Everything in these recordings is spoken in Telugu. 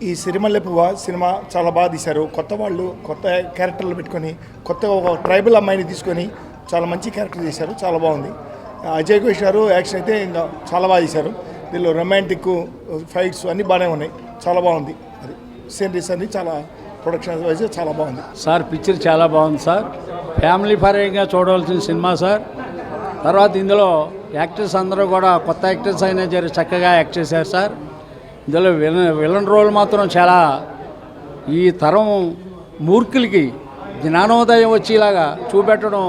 ఈ సిరిమల్లె పువ్వ సినిమా చాలా బాగా తీశారు. కొత్త వాళ్ళు కొత్త క్యారెక్టర్లు పెట్టుకొని కొత్త ఒక ట్రైబల్ అమ్మాయిని తీసుకొని చాలా మంచి క్యారెక్టర్ చేశారు. చాలా బాగుంది. అజయ్ ఘోష్ గారు యాక్షన్ అయితే ఇంకా చాలా బాగా చేశారు. దీనిలో రొమాంటిక్ ఫైట్స్ అన్నీ బాగానే ఉన్నాయి. చాలా బాగుంది. అది సీనరీస్ అన్ని చాలా ప్రొడక్షన్ వైజ్ చాలా బాగుంది సార్. పిక్చర్ చాలా బాగుంది సార్. ఫ్యామిలీ పరంగా చూడవలసిన సినిమా సార్. తర్వాత ఇందులో యాక్టర్స్ అందరూ కూడా కొత్త యాక్టర్స్ అయినా చక్కగా యాక్ట్ చేశారు సార్. ఇందులో విలన్ రోల్ మాత్రం చాలా ఈ తరం మూర్ఖులకి జ్ఞానోదయం వచ్చేలాగా చూపెట్టడం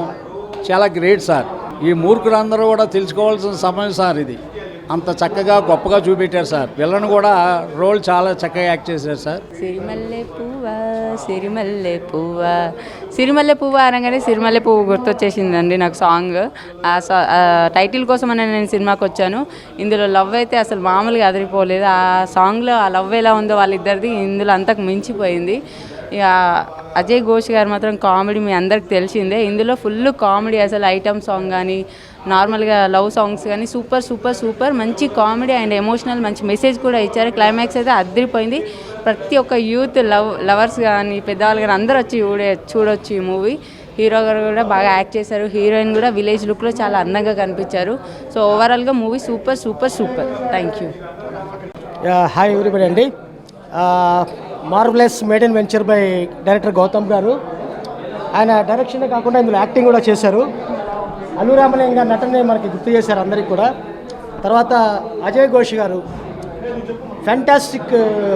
చాలా గ్రేట్ సార్. ఈ మూర్ఖులందరూ కూడా తెలుసుకోవాల్సిన సమయం సార్ ఇది. అంత చక్కగా గొప్పగా చూపెట్టారు సార్. విలన్ కూడా రోల్ చాలా చక్కగా యాక్ట్ చేశారు సార్. సిరిమల్లె పువ్వ సిరిమల్లె పువ్వ సిరిమల్లె పువ్వ అనగానే సిరిమల్లె పువ్వు గుర్తొచ్చేసిందండి నాకు సాంగ్. ఆ టైటిల్ కోసం అని నేను సినిమాకి వచ్చాను. ఇందులో లవ్ అయితే అసలు మామూలుగా అదిరిపోలేదు. ఆ సాంగ్లో ఆ లవ్ ఎలా ఉందో వాళ్ళిద్దరిది ఇందులో అంతకు మించిపోయింది. ఇక అజయ్ ఘోష్ గారు మాత్రం కామెడీ మీ అందరికి తెలిసిందే. ఇందులో ఫుల్ కామెడీ, అసలు ఐటమ్ సాంగ్ కానీ నార్మల్గా లవ్ సాంగ్స్ కానీ సూపర్ సూపర్ సూపర్ మంచి కామెడీ అండ్ ఎమోషనల్ మంచి మెసేజ్ కూడా ఇచ్చారు. క్లైమాక్స్ అయితే అదిరిపోయింది. ప్రతి ఒక్క యూత్ లవర్స్ కానీ పెద్దవాళ్ళు కానీ అందరూ వచ్చి చూడొచ్చు ఈ మూవీ. హీరో గారు కూడా బాగా యాక్ట్ చేశారు. హీరోయిన్ కూడా విలేజ్ లుక్లో చాలా అందంగా కనిపించారు. సో ఓవరాల్గా movie super super super. Thank you. Hi everybody అండి. Marvellous made in venture by director Gautam గారు. ఆయన డైరెక్షనే కాకుండా ఇందులో యాక్టింగ్ కూడా చేశారు. అల్లు రామలింగ గారి నటనే మనకి గుర్తు చేశారు అందరికీ కూడా. తర్వాత అజయ్ ఘోష్ గారు ఫ్యాంటాస్టిక్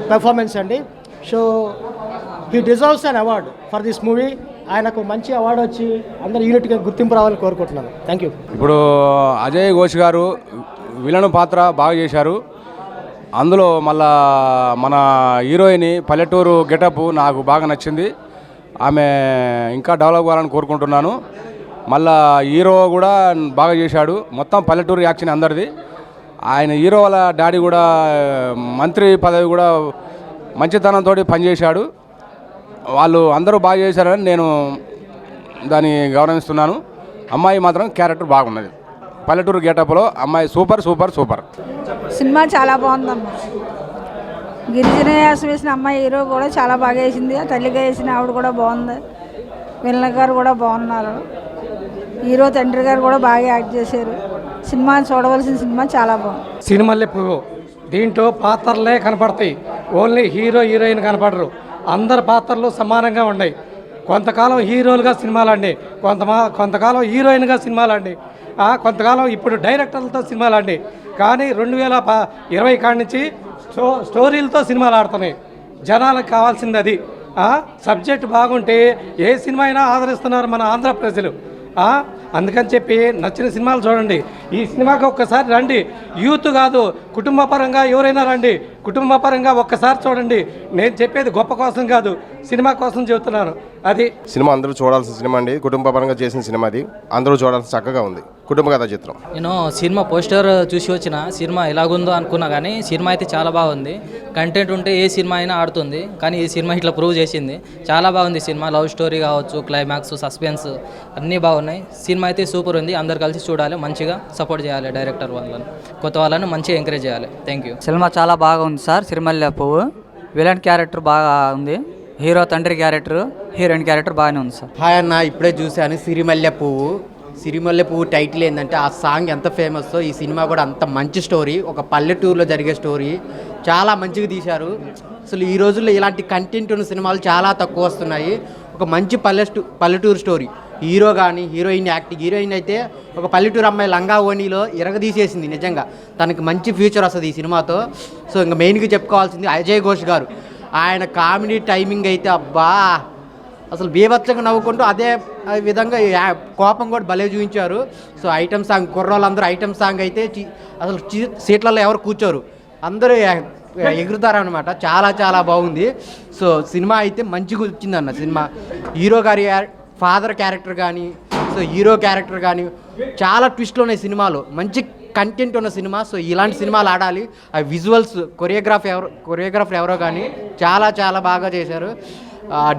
పెర్ఫార్మెన్స్ అండి. So he deserves an award for this movie. ఆయనకు మంచి అవార్డు వచ్చి అందరు యూనిట్గా గుర్తింపు రావాలని కోరుకుంటున్నాను. Thank you. ఇప్పుడు అజయ్ ఘోష్ గారు విలన్ పాత్ర బాగా చేశారు. అందులో మళ్ళా మన హీరోయిన్ పల్లెటూరు గెటప్ నాకు బాగా నచ్చింది. ఆమె ఇంకా డెవలప్ కావాలని కోరుకుంటున్నాను. మళ్ళా హీరో కూడా బాగా చేశాడు. మొత్తం పల్లెటూరు యాక్షన్ అందరిది. ఆయన హీరో వాళ్ళ డాడీ కూడా మంత్రి పదవి కూడా మంచితనంతో పనిచేశాడు. వాళ్ళు అందరూ బాగా చేశారని నేను దాన్ని గౌరవిస్తున్నాను. అమ్మాయి మాత్రం క్యారెక్టర్ బాగున్నది. పల్లెటూరు గెటప్లో అమ్మాయి సూపర్ సూపర్ సూపర్. సినిమా చాలా బాగుందమ్మా. గిరిజన యాస వేసిన అమ్మాయి హీరో కూడా చాలా బాగా వేసింది. తల్లిగా వేసిన ఆవిడ కూడా బాగుంది. విలన్ గారు కూడా బాగున్నారు. హీరో తండ్రి గారు కూడా బాగా యాక్ట్ చేశారు. సినిమా చూడవలసిన సినిమా చాలా బాగుంది. సిరిమల్లె పువ్వు దీంట్లో పాత్రలే కనపడతాయి. ఓన్లీ హీరో హీరోయిన్ కనపడరు. అందరు పాత్రలు సమానంగా ఉన్నాయి. కొంతకాలం హీరోలుగా సినిమాలు అండి, కొంతకాలం హీరోయిన్గా సినిమాలు అండి, కొంతకాలం ఇప్పుడు డైరెక్టర్లతో సినిమాలు అండి. కానీ 2020 కాడి నుంచి స్టోరీలతో సినిమాలు ఆడుతున్నాయి. జనాలకు కావాల్సింది అది. సబ్జెక్ట్ బాగుంటే ఏ సినిమా అయినా ఆదరిస్తున్నారు మన ఆంధ్ర ప్రజలు. అందుకని చెప్పి నచ్చిన సినిమాలు చూడండి. ఈ సినిమాకి ఒక్కసారి రండి. యూత్ కాదు, కుటుంబ పరంగా ఎవరైనా రండి. కుటుంబ పరంగా ఒక్కసారి చూడండి. నేను చెప్పేది గొప్ప కోసం కాదు, సినిమా కోసం చెబుతున్నాను. అది సినిమా అందరూ చూడాల్సిన సినిమా అండి. కుటుంబ పరంగా చేసిన సినిమా అది. అందరూ చూడాల్సిన చక్కగా ఉంది. కుటుంబ కథ చిత్రం. నేను సినిమా పోస్టర్ చూసి వచ్చిన సినిమా ఎలాగుందో అనుకున్నా, కానీ సినిమా అయితే చాలా బాగుంది. కంటెంట్ ఉంటే ఏ సినిమా అయినా ఆడుతుంది. కానీ ఈ సినిమా ఇట్లా ప్రూవ్ చేసింది. చాలా బాగుంది సినిమా. లవ్ స్టోరీ కావచ్చు, క్లైమాక్స్, సస్పెన్స్ అన్నీ బాగున్నాయి. సినిమా అయితే సూపర్ ఉంది. అందరు కలిసి చూడాలి, మంచిగా సపోర్ట్ చేయాలి. డైరెక్టర్ వాళ్ళని, కొత్త వాళ్ళని మంచిగా ఎంకరేజ్ చేయాలి. Thank you. సినిమా చాలా బాగా ఉంది సార్. సిరిమల్లె పువ్వు విలన్ క్యారెక్టర్ బాగా ఉంది. హీరో తండ్రి క్యారెక్టర్, హీరోయిన్ క్యారెక్టర్ బాగానే ఉంది సార్. హాయ్ అన్న, ఇప్పుడే చూశాను సిరిమల్లె పువ్వు. సిరిమల్లె పువ్వు టైటిల్ ఏంటంటే ఆ సాంగ్ ఎంత ఫేమస్, ఈ సినిమా కూడా అంత మంచి స్టోరీ. ఒక పల్లెటూరులో జరిగే స్టోరీ చాలా మంచిగా తీశారు. అసలు ఈ రోజుల్లో ఇలాంటి కంటెంట్ ఉన్న సినిమాలు చాలా తక్కువ వస్తున్నాయి. ఒక మంచి పల్లెటూరు స్టోరీ. హీరో కానీ హీరోయిన్ యాక్టింగ్. హీరోయిన్ అయితే ఒక పల్లెటూరు అమ్మాయి లంగా ఓణిలో ఇరగదీసేసింది. నిజంగా తనకి మంచి ఫ్యూచర్ వస్తుంది ఈ సినిమాతో. సో ఇంకా మెయిన్గా చెప్పుకోవాల్సింది అజయ్ ఘోష్ గారు. ఆయన కామెడీ టైమింగ్ అయితే అబ్బా అసలు బీభత్సంగా నవ్వుకుంటూ అదే విధంగా కోపం కూడా భలే చూపించారు. సో ఐటమ్ సాంగ్, కుర్రోళ్ళందరూ ఐటమ్ సాంగ్ అయితే అసలు సీట్లలో ఎవరు కూర్చోరు, అందరూ ఎగురుతారనమాట. చాలా చాలా బాగుంది. సో సినిమా అయితే మంచిగా వచ్చిందన్న సినిమా. హీరో గారి ఫాదర్ క్యారెక్టర్ కానీ, సో హీరో క్యారెక్టర్ కానీ చాలా ట్విస్ట్లు ఉన్నాయి సినిమాలో. మంచి కంటెంట్ ఉన్న సినిమా. సో ఇలాంటి సినిమాలు ఆడాలి. ఆ విజువల్స్, కొరియోగ్రాఫర్ ఎవరో కానీ చాలా చాలా బాగా చేశారు.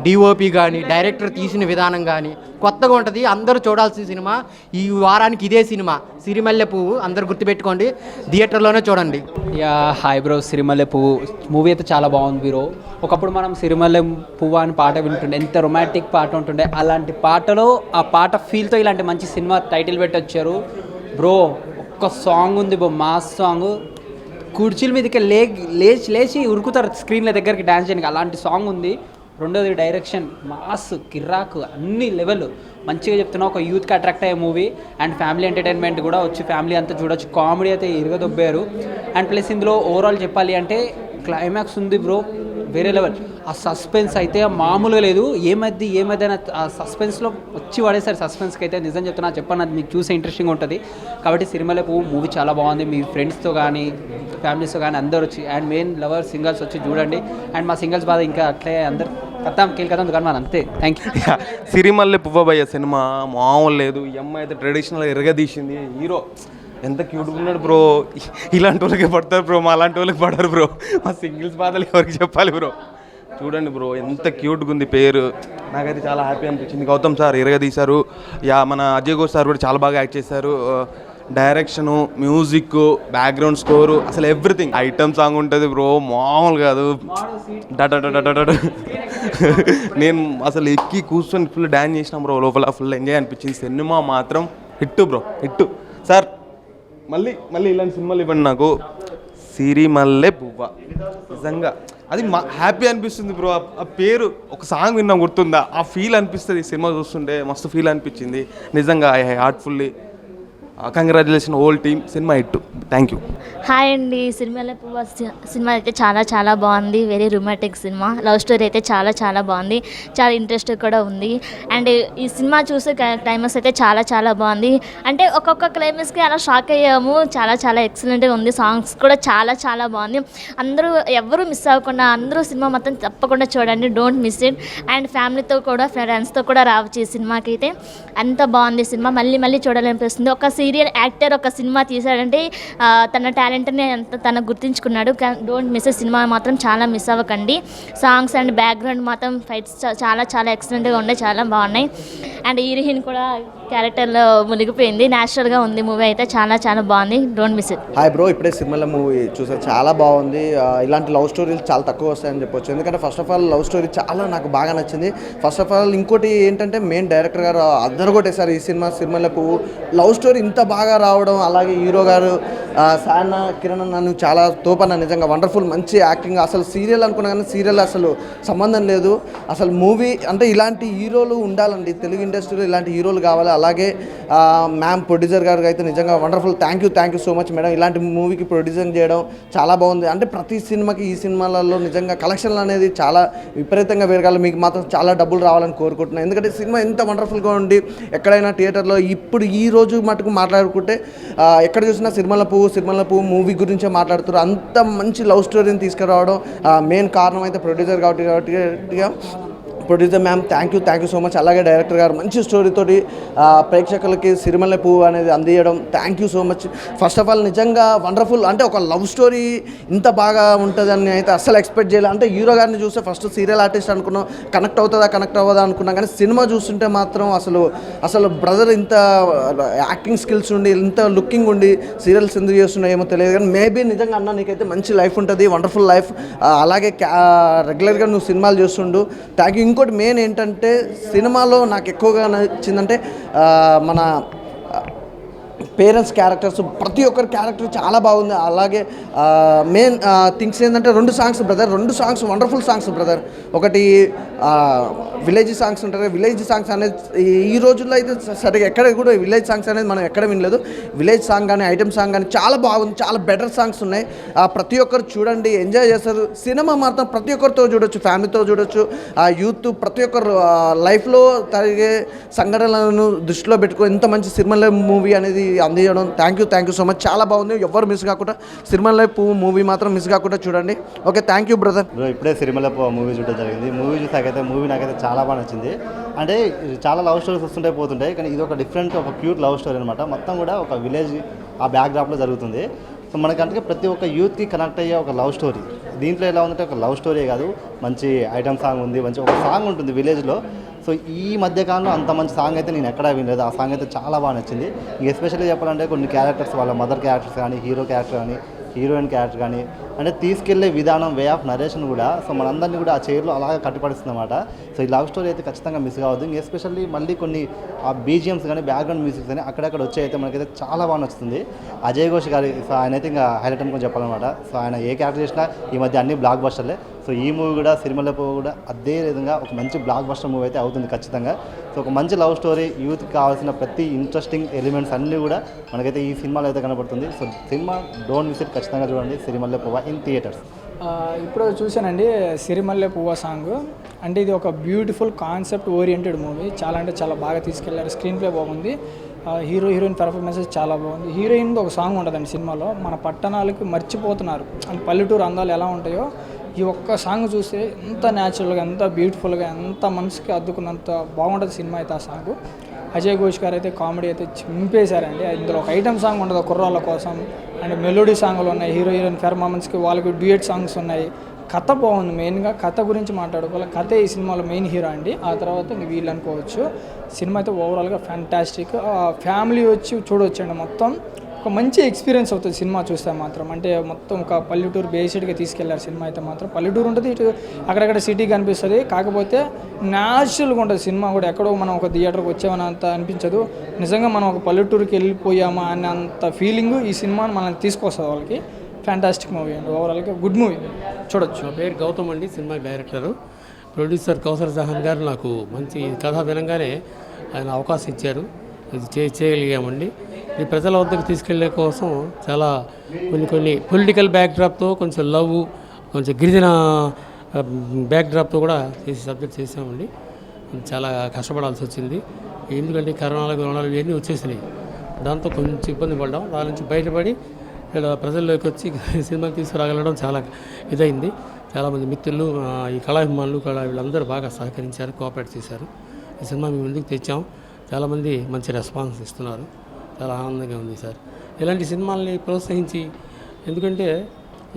డిఓపి కానీ డైరెక్టర్ తీసిన విధానం కానీ కొత్తగా ఉంటుంది. అందరూ చూడాల్సిన సినిమా. ఈ వారానికి ఇదే సినిమా సిరిమల్లె పువ్వు. అందరు గుర్తుపెట్టుకోండి, థియేటర్లోనే చూడండి. యా హాయ్ బ్రో, సిరిమల్లె పువ్వు మూవీ అయితే చాలా బాగుంది బ్రో. ఒకప్పుడు మనం సిరిమల్లె పువ్వు అని పాట వింటుండే, ఎంత రొమాంటిక్ పాట ఉంటుండే. అలాంటి పాటలో ఆ పాట ఫీల్తో ఇలాంటి మంచి సినిమా టైటిల్ పెట్టి వచ్చారు బ్రో. ఒక్క సాంగ్ ఉంది బ్రో, మాస్ సాంగ్. కుర్చీల మీదకి లేచి ఉరుకుతారు స్క్రీన్ల దగ్గరికి డ్యాన్స్ చేయడానికి, అలాంటి సాంగ్ ఉంది. రెండోది డైరెక్షన్ మాస్, కిర్రాకు, అన్ని లెవెల్ మంచిగా చెప్తున్నా. ఒక యూత్కి అట్రాక్ట్ అయ్యే మూవీ అండ్ ఫ్యామిలీ ఎంటర్టైన్మెంట్ కూడా వచ్చి ఫ్యామిలీ అంతా చూడొచ్చు. కామెడీ అయితే ఇరగదొబ్బారు. అండ్ ప్లస్ ఇందులో ఓవరాల్ చెప్పాలి అంటే క్లైమాక్స్ ఉంది బ్రో, వేరే లెవెల్. ఆ సస్పెన్స్ అయితే మామూలుగా లేదు. ఏమైనా ఆ సస్పెన్స్లో వచ్చి పడేసారు. సస్పెన్స్కి అయితే నిజం చెప్తున్నా, చెప్పండి, అది మీకు చూసే ఇంట్రెస్టింగ్ ఉంటుంది. కాబట్టి సిరిమల్లె పువ్వు మూవీ చాలా బాగుంది. మీ ఫ్రెండ్స్తో కానీ ఫ్యామిలీస్తో కానీ అందరు వచ్చి, అండ్ మెయిన్ లవర్ సింగల్స్ వచ్చి చూడండి. అండ్ మా సింగల్స్ బాధ ఇంకా అట్లే అందరు కథం దుకాణం అంతే. Thank you. సిరిమల్లె పువ్వబయ్య సినిమా మామూలు లేదు. ఈ అమ్మాయి అయితే ట్రెడిషనల్ ఎరగదీసింది. హీరో ఎంత క్యూట్గా ఉన్నాడు బ్రో. ఇలాంటి వాళ్ళకి పడతారు బ్రో, మా అలాంటి వాళ్ళకి పడరు బ్రో. మా సింగిల్స్ బాధలు ఎవరికి చెప్పాలి బ్రో. చూడండి బ్రో, ఎంత క్యూట్గా ఉంది పేరు. నాకైతే చాలా హ్యాపీ అనిపించింది. గౌతమ్ సార్ ఎరగదీశారు. మన అజయ్ ఘోష్ సార్ కూడా చాలా బాగా యాక్ట్ చేశారు. డైరెక్షను, మ్యూజిక్, బ్యాక్గ్రౌండ్ స్కోరు, అసలు ఎవ్రీథింగ్. ఐటమ్ సాంగ్ ఉంటుంది బ్రో, మామూలు కాదు. నేను అసలు ఎక్కి కూర్చొని ఫుల్ డ్యాన్స్ చేసినాం బ్రో. లోపల ఫుల్ ఎంజాయ్ అనిపించింది. సినిమా మాత్రం హిట్ బ్రో, హిట్. సార్ మళ్ళీ ఇలాంటి సినిమాలు ఇవ్వండి నాకు. సిరిమల్లె పువ్వ నిజంగా అది హ్యాపీ అనిపిస్తుంది బ్రో. ఆ పేరు ఒక సాంగ్ విన్నాం, గుర్తుందా? ఆ ఫీల్ అనిపిస్తుంది సినిమా చూస్తుంటే. మస్తు ఫీల్ అనిపించింది నిజంగా. I heartfully congratulation whole team. Cinema hit. Thank you. Hi అండి. సిరిమల్లె పువ్వు సినిమా అయితే చాలా బాగుంది. Very romantic cinema. Love story అయితే చాలా బాగుంది. చాలా ఇంట్రెస్ట్ కూడా ఉంది. అండ్ ఈ సినిమా చూసే క్లైమాక్స్ అయితే చాలా బాగుంది. అంటే ఒక్కొక్క క్లైమాక్స్కి అలా షాక్ అయ్యాము. చాలా ఎక్సలెంట్గా ఉంది. సాంగ్స్ కూడా చాలా బాగుంది. అందరూ ఎవరు మిస్ అవ్వకుండా అందరూ సినిమా మొత్తం తప్పకుండా చూడండి. Don't miss it. అండ్ ఫ్యామిలీతో కూడా ఫ్రెండ్స్తో కూడా రావచ్చు ఈ సినిమాకి. అయితే అంత బాగుంది సినిమా. మళ్ళీ చూడాలనిపిస్తుంది. ఒక సీరియల్ యాక్టర్ ఒక సినిమా తీశాడంటే తన టాలెంట్ని తను గుర్తించుకున్నాడు. Don't miss. సినిమా మాత్రం చాలా మిస్ అవ్వకండి. సాంగ్స్ అండ్ బ్యాక్గ్రౌండ్ మాత్రం ఫైట్స్ చాలా ఎక్సలెంట్గా ఉన్నాయి, చాలా బాగున్నాయి. అండ్ హీరోయిన్ కూడా క్యారెక్టర్లో మునిగిపోయింది. న్యాచురల్గా ఉంది మూవీ అయితే చాలా బాగుంది. Don't miss it. Hi bro, ఇప్పుడే సినిమాలో మూవీ చూసారు, చాలా బాగుంది. ఇలాంటి లవ్ స్టోరీలు చాలా తక్కువ వస్తాయని చెప్పొచ్చు. ఎందుకంటే first of all love story చాలా నాకు బాగా నచ్చింది. ఫస్ట్ ఆఫ్ ఆల్ ఇంకోటి ఏంటంటే మెయిన్ డైరెక్టర్ గారు అందరూ కొట్టేశారు ఈ సినిమా. సిరిమల్లె పువ్వు లవ్ స్టోరీ ఇంత బాగా రావడం, అలాగే హీరో గారు సాయన్న కిరణ్ నన్ను చాలా తోపన్న, నిజంగా వండర్ఫుల్, మంచి యాక్టింగ్. అసలు సీరియల్ అనుకున్నా కానీ సీరియల్ అసలు సంబంధం లేదు. అసలు మూవీ అంటే ఇలాంటి హీరోలు ఉండాలండి తెలుగు ఇండస్ట్రీలో, ఇలాంటి హీరోలు కావాలి. అలాగే మ్యామ్ ప్రొడ్యూసర్ గారికి అయితే నిజంగా wonderful. Thank you so much madam. ఇలాంటి మూవీకి ప్రొడ్యూసర్ చేయడం చాలా బాగుంది. అంటే ప్రతి సినిమాకి ఈ సినిమాలలో నిజంగా కలెక్షన్లు అనేది చాలా విపరీతంగా పెరగాలి. మీకు మాత్రం చాలా డబ్బులు రావాలని కోరుకుంటున్నాను. ఎందుకంటే సినిమా ఎంత వండర్ఫుల్గా ఉండి ఎక్కడైనా థియేటర్లో ఇప్పుడు ఈ రోజు మటుకు మాట్లాడుకుంటే ఎక్కడ చూసినా సిరిమల్లె పువ్వు మూవీ గురించే మాట్లాడుతారు. అంత మంచి లవ్ స్టోరీని తీసుకురావడం మెయిన్ కారణం అయితే ప్రొడ్యూసర్ కాబట్టి producer ma'am thank you so much. అలాగే డైరెక్టర్ గారు మంచి స్టోరీతోటి ప్రేక్షకులకి సిరిమల్లె పువ్వు అనేది అందించడం thank you so much. First of all నిజంగా వండర్ఫుల్. అంటే ఒక లవ్ స్టోరీ ఇంత బాగా ఉంటుందని అయితే అస్సలు ఎక్స్పెక్ట్ చేయలేదు. అంటే హీరో గారిని చూస్తే ఫస్ట్ సీరియల్ ఆర్టిస్ట్ అనుకున్నాం, కనెక్ట్ అవ్వదా అనుకున్నాం. కానీ సినిమా చూస్తుంటే మాత్రం అసలు బ్రదర్ ఇంత యాక్టింగ్ స్కిల్స్ ఉండి, ఇంత లుకింగ్ ఉండి సీరియల్స్ ఎందుకు చేస్తున్నాయేమో తెలియదు. కానీ మేబీ నిజంగా అన్న నీకైతే మంచి లైఫ్ ఉంటుంది, వండర్ఫుల్ లైఫ్. అలాగే రెగ్యులర్గా నువ్వు సినిమాలు చేస్తుండు. Thank you. ఇంకోటి మెయిన్ ఏంటంటే సినిమాలో నాకు ఎక్కువగా నచ్చిందంటే మన పేరెంట్స్ క్యారెక్టర్స్, ప్రతి ఒక్కరి క్యారెక్టర్ చాలా బాగుంది. అలాగే మెయిన్ థింగ్స్ ఏంటంటే రెండు సాంగ్స్ వండర్ఫుల్ సాంగ్స్ బ్రదర్. ఒకటి విలేజ్ సాంగ్స్ ఉంటారు. విలేజ్ సాంగ్స్ అనేది ఈ రోజుల్లో అయితే సరిగా ఎక్కడ కూడా విలేజ్ సాంగ్స్ అనేది మనం ఎక్కడ వినలేదు. విలేజ్ సాంగ్ కానీ ఐటమ్ సాంగ్ కానీ చాలా బాగుంది. చాలా బెటర్ సాంగ్స్ ఉన్నాయి. ప్రతి ఒక్కరు చూడండి, ఎంజాయ్ చేస్తారు. సినిమా మాత్రం ప్రతి ఒక్కరితో చూడొచ్చు, ఫ్యామిలీతో చూడొచ్చు. యూత్ ప్రతి ఒక్కరు లైఫ్లో జరిగే సంఘటనలను దృష్టిలో పెట్టుకొని ఇంత మంచి సిరిమల్లె మూవీ అనేది అందించడం థ్యాంక్ యూ సో మచ్. చాలా బాగుంది. ఎవరు మిస్ కాకుండా సిరిమల్లె పువ్వు మూవీ మాత్రం మిస్ కాకుండా చూడండి. Okay, thank you brother. ఇప్పుడే సిరిమల్లె పువ్వు మూవీ చూడడం జరిగింది. మూవీ చూసాకైతే మూవీ నాకైతే చాలా బాగా నచ్చింది. అంటే చాలా లవ్ స్టోరీస్ వస్తుంటాయి పోతుంటాయి, కానీ ఇది ఒక డిఫరెంట్, ఒక క్యూట్ లవ్ స్టోరీ అనమాట. మొత్తం కూడా ఒక విలేజ్ ఆ బ్యాక్గ్రౌండ్లో జరుగుతుంది. సో మనకంటే ప్రతి ఒక్క యూత్కి కనెక్ట్ అయ్యే ఒక లవ్ స్టోరీ. దీంట్లో ఎలా ఉందంటే ఒక లవ్ స్టోరీ కాదు, మంచి ఐటమ్ సాంగ్ ఉంది, మంచి ఒక సాంగ్ ఉంటుంది విలేజ్లో. సో ఈ మధ్యకాలంలో అంత మంచి సాంగ్ అయితే నేను ఎక్కడా వినలేదు. ఆ సాంగ్ అయితే చాలా బాగా నచ్చింది. ఎస్పెషల్లీ చెప్పాలంటే కొన్ని క్యారెక్టర్స్, వాళ్ళ మదర్ క్యారెక్టర్స్ కానీ, హీరో క్యారెక్టర్ కానీ, హీరోయిన్ క్యారెక్టర్ కానీ, అంటే తీసుకెళ్లే విధానం, వే ఆఫ్ నరేషన్ కూడా సో మనందరినీ కూడా ఆ చైర్లో అలాగే కట్టిపడుతుంది అనమాట. సో ఈ లవ్ స్టోరీ అయితే ఖచ్చితంగా మిస్ కావద్దు. ఎస్పెషల్లీ మళ్ళీ కొన్ని ఆ బీజిఎమ్స్ కానీ, బ్యాక్గ్రౌండ్ మ్యూజిక్స్ కానీ అక్కడక్కడ వచ్చే అయితే మనకైతే చాలా బాగా నచ్చుతుంది. అజయ్ ఘోష్ గారి సో ఆయన అయితే ఇంకా హైలైట్ అనుకుని చెప్పాలన్నమాట. సో ఆయన ఏ క్యారెక్టర్ చేసినా ఈ మధ్య అన్ని బ్లాక్ బస్టర్లే. సో ఈ మూవీ కూడా సిరిమల్లె పువ్వు కూడా అదే విధంగా ఒక మంచి బ్లాక్ బస్టర్ మూవీ అయితే అవుతుంది ఖచ్చితంగా. సో ఒక మంచి లవ్ స్టోరీ, యూత్కి కావాల్సిన ప్రతి ఇంట్రెస్టింగ్ ఎలిమెంట్స్ అన్నీ కూడా మనకైతే ఈ సినిమాలో అయితే కనపడుతుంది. So cinema don't miss it, ఖచ్చితంగా చూడండి సిరిమల్లె పువ్వు ఇన్ థియేటర్స్. ఇప్పుడు చూశానండి సిరిమల్లె పువ్వు సాంగ్. అంటే ఇది ఒక బ్యూటిఫుల్ కాన్సెప్ట్ ఓరియంటెడ్ మూవీ. చాలా అంటే చాలా బాగా తీసుకెళ్లారు. స్క్రీన్ ప్లే బాగుంది, హీరోయిన్ పెర్ఫార్మెన్సెస్ చాలా బాగుంది. హీరోయిన్ ఒక సాంగ్ ఉంటుందండి సినిమాలో, మన పట్టణాలకు మర్చిపోతున్నారు అంటే పల్లెటూరు అందాలు ఎలా ఉంటాయో ఈ ఒక్క సాంగ్ చూస్తే ఎంత న్యాచురల్గా, ఎంత బ్యూటిఫుల్గా, ఎంత మనసుకి అద్దుకున్నంత బాగుంటుంది సినిమా అయితే ఆ సాంగ్. అజయ్ ఘోష్ గారు అయితే కామెడీ అయితే చింపేశారండి. ఇందులో ఒక ఐటమ్ సాంగ్ ఉంటుంది కుర్రాళ్ళ కోసం, అండ్ మెలోడీ సాంగ్లు ఉన్నాయి, హీరోయిన్ పెర్ఫార్మెన్స్కి వాళ్ళకి డ్యూయట్ సాంగ్స్ ఉన్నాయి. కథ బాగుంది. మెయిన్గా కథ గురించి మాట్లాడుకోవాలి. కథే ఈ సినిమాలో మెయిన్ హీరో అండి. ఆ తర్వాత వీళ్ళు అనుకోవచ్చు. సినిమా అయితే ఓవరాల్గా ఫ్యాంటాస్టిక్. ఫ్యామిలీ వచ్చి చూడవచ్చండి. మొత్తం ఒక మంచి ఎక్స్పీరియన్స్ అవుతుంది సినిమా చూస్తే మాత్రం. అంటే మొత్తం ఒక పల్లెటూరు బేస్డ్గా తీసుకెళ్లారు సినిమా అయితే మాత్రం. పల్లెటూరు ఉంటుంది, ఇటు అక్కడక్కడ సిటీ కనిపిస్తుంది, కాకపోతే న్యాచురల్గా ఉంటుంది సినిమా కూడా. ఎక్కడో మనం ఒక థియేటర్కి వచ్చామని అంత అనిపించదు. నిజంగా మనం ఒక పల్లెటూరుకి వెళ్ళిపోయామా అనే అంత ఫీలింగ్ ఈ సినిమాని మనల్ని తీసుకొస్తుంది వాళ్ళకి. ఫ్యాంటాస్టిక్ మూవీ అండి, ఓవరాల్గా గుడ్ మూవీ, చూడొచ్చు. నా పేరు గౌతమ్ అండి, cinema director. Producer Kausar Jahan గారు నాకు మంచి కథ వినంగానే ఆయన అవకాశం ఇచ్చారు. ఇది చేయగలిగామండి. ఇది ప్రజల వద్దకు తీసుకెళ్లే కోసం చాలా కొన్ని పొలిటికల్ బ్యాక్డ్రాప్తో, కొంచెం లవ్, కొంచెం గిరిజన బ్యాక్డ్రాప్తో కూడా సబ్జెక్ట్ చేసామండి. చాలా కష్టపడాల్సి వచ్చింది. ఎందుకంటే కరోనాలు ఇవన్నీ వచ్చేసినాయి. దాంతో కొంచెం ఇబ్బంది పడ్డాం. దాని నుంచి బయటపడి ఇలా ప్రజల్లోకి వచ్చి సినిమాకి తీసుకురాగలడం చాలా ఇదైంది. చాలామంది మిత్రులు, ఈ కళాభిమానులు వీళ్ళందరూ బాగా సహకరించారు, కోఆపరేట్ చేశారు. ఈ సినిమా మేము ముందుకు తెచ్చాం. చాలామంది మంచి రెస్పాన్స్ ఇస్తున్నారు. చాలా ఆనందంగా ఉంది సార్. ఇలాంటి సినిమాల్ని ప్రోత్సహించి, ఎందుకంటే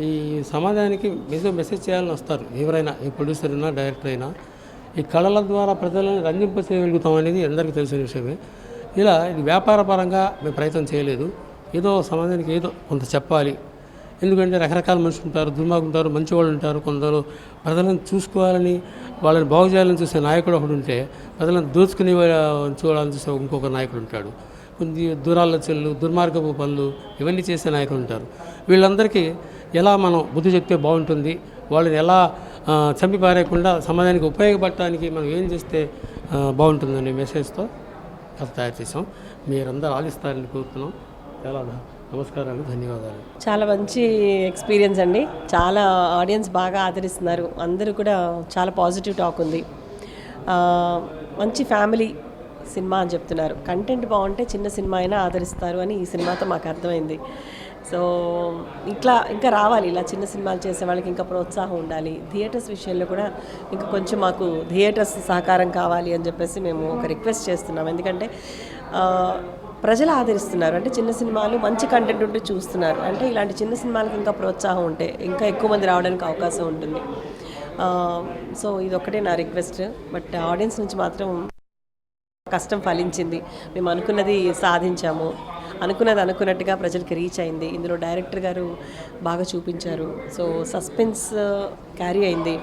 ఈ సమాజానికి మెసేజ్ చేయాలని వస్తారు ఎవరైనా, ఏ ప్రొడ్యూసర్ అయినా, డైరెక్టర్ అయినా. ఈ కళల ద్వారా ప్రజలను రంజింపచేయగలుగుతాం అనేది అందరికీ తెలిసిన విషయమే. ఇలా ఇది వ్యాపార పరంగా మేము ప్రయత్నం చేయలేదు. ఏదో సమాజానికి ఏదో కొంత చెప్పాలి. ఎందుకంటే రకరకాల మనుషులు ఉంటారు, దుర్మార్గులు ఉంటారు, మంచివాళ్ళు ఉంటారు. కొందరు ప్రజలను చూసుకోవాలని, వాళ్ళని బాగు చేయాలని చూసే నాయకుడు ఒకడు ఉంటే, ప్రజలను దోచుకుని చూడాలని చూసే ఇంకొక నాయకుడు ఉంటాడు. కొన్ని దూరాలోచనలు, దుర్మార్గపు పనులు ఇవన్నీ చేసే నాయకులు ఉంటారు. వీళ్ళందరికీ ఎలా మనం బుద్ధి చెప్తే బాగుంటుంది, వాళ్ళని ఎలా చంపి పారేయకుండా సమాజానికి ఉపయోగపడటానికి మనం ఏం చేస్తే బాగుంటుందనే మెసేజ్తో కథ తయారు చేసాం. మీరందరూ ఆలిస్తారని కోరుతున్నాం. చాలా నమస్కారాలు, ధన్యవాదాలు. చాలా మంచి ఎక్స్పీరియన్స్ అండి. చాలా ఆడియన్స్ బాగా ఆదరిస్తున్నారు. అందరూ కూడా చాలా పాజిటివ్ టాక్ ఉంది. మంచి ఫ్యామిలీ సినిమా అని చెప్తున్నారు. కంటెంట్ బాగుంటే చిన్న సినిమా అయినా ఆదరిస్తారు అని ఈ సినిమాతో మాకు అర్థమైంది. సో ఇంకా రావాలి, ఇలా చిన్న సినిమాలు చేసే వాళ్ళకి ఇంకా ప్రోత్సాహం ఉండాలి. థియేటర్స్ విషయంలో కూడా ఇంకా కొంచెం మాకు థియేటర్స్ సహకారం కావాలి అని చెప్పేసి మేము ఒక రిక్వెస్ట్ చేస్తున్నాం. ఎందుకంటే ప్రజలు ఆదరిస్తున్నారు. అంటే చిన్న సినిమాలు మంచి కంటెంట్ ఉంటే చూస్తున్నారు. అంటే ఇలాంటి చిన్న సినిమాలకు ఇంకా ప్రోత్సాహం ఉంటే ఇంకా ఎక్కువ మంది రావడానికి అవకాశం ఉంటుంది. సో ఇది ఒక్కటే నా రిక్వెస్ట్. బట్ ఆడియన్స్ నుంచి మాత్రం కష్టం ఫలించింది. మేము అనుకున్నది సాధించాము. అనుకున్నట్టుగా ప్రజలకి రీచ్ అయింది. ఇందులో డైరెక్టర్ గారు బాగా చూపించారు. సో సస్పెన్స్ క్యారీ అయింది.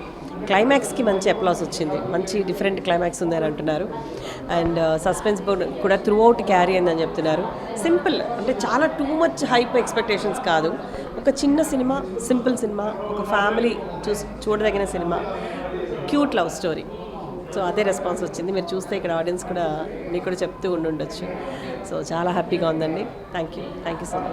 క్లైమాక్స్కి మంచి అప్లాస్ వచ్చింది. మంచి డిఫరెంట్ క్లైమాక్స్ ఉందని అంటున్నారు. అండ్ సస్పెన్స్ కూడా త్రూ అవుట్ క్యారీ అయిందని చెప్తున్నారు. సింపుల్, అంటే చాలా టూ మచ్ హైప్ ఎక్స్పెక్టేషన్స్ కాదు. ఒక చిన్న సినిమా, సింపుల్ సినిమా, ఒక ఫ్యామిలీ చూడదగిన cinema, cute love story. So అదే రెస్పాన్స్ వచ్చింది. మీరు చూస్తే ఇక్కడ ఆడియన్స్ కూడా మీకు కూడా చెప్తూ ఉండొచ్చు. సో చాలా హ్యాపీగా ఉందండి. Thank you so much.